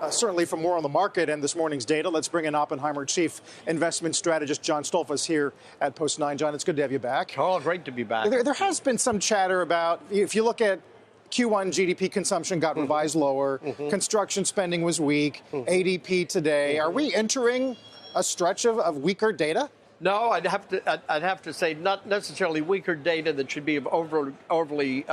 Certainly for more on the market and this morning's data, let's bring in Oppenheimer Chief Investment Strategist John Stoltzfus here at Post 9. John, it's good to have you back. Oh, great to be back. There has been some chatter about, if you look at Q1 GDP consumption got revised lower, construction spending was weak, ADP today. Are we entering a stretch of weaker data? No, I'd have to say not necessarily weaker data that should be of overly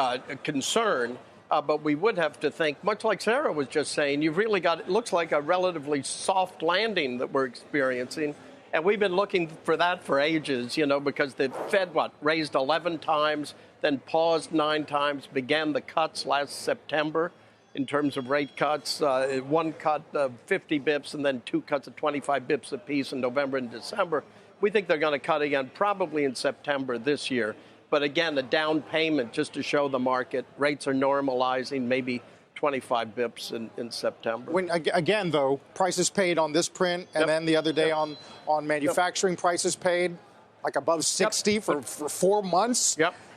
concern. But we would have to think, much like Sarah was just saying, you've really got, it looks like a relatively soft landing that we're experiencing. And we've been looking for that for ages, because the Fed, raised 11 times, then paused 9 times, began the cuts last September in terms of rate cuts. One cut of 50 bips and then 2 cuts of 25 bips apiece in November and December. We think they're going to cut again probably in September this year. But again, a down payment just to show the market rates are normalizing, maybe 25 bips in September. Again, though, prices paid on this print, and then the other day on manufacturing prices paid like above 60 for 4 months.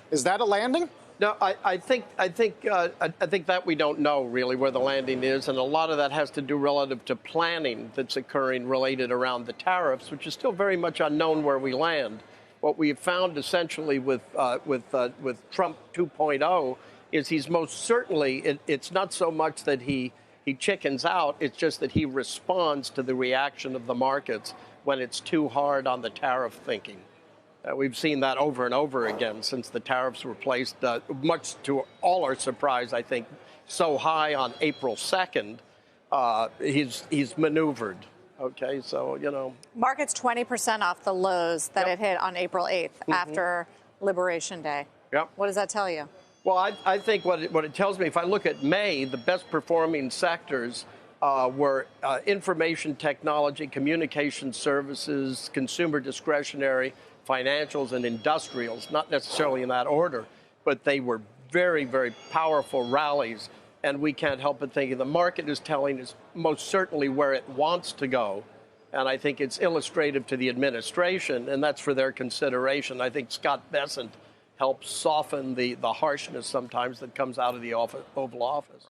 Is that a landing? No, I think that we don't know really where the landing is, and a lot of that has to do relative to planning that's occurring related around the tariffs, which is still very much unknown where we land. What we have found essentially with Trump 2.0 is he's most certainly, it's not so much that he chickens out, it's just that he responds to the reaction of the markets when it's too hard on the tariff thinking. We've seen that over and over again since the tariffs were placed, much to all our surprise, I think, so high on April 2nd, he's maneuvered. Okay, so, Market's 20% off the lows that it hit on April 8th after Liberation Day. What does that tell you? Well, I think what it tells me, if I look at May, the best performing sectors were information technology, communication services, consumer discretionary, financials, and industrials, not necessarily in that order, but they were very, very powerful rallies. And we can't help but think the market is telling us most certainly where it wants to go. And I think it's illustrative to the administration, and that's for their consideration. I think Scott Bessent helps soften the harshness sometimes that comes out of the Oval Office.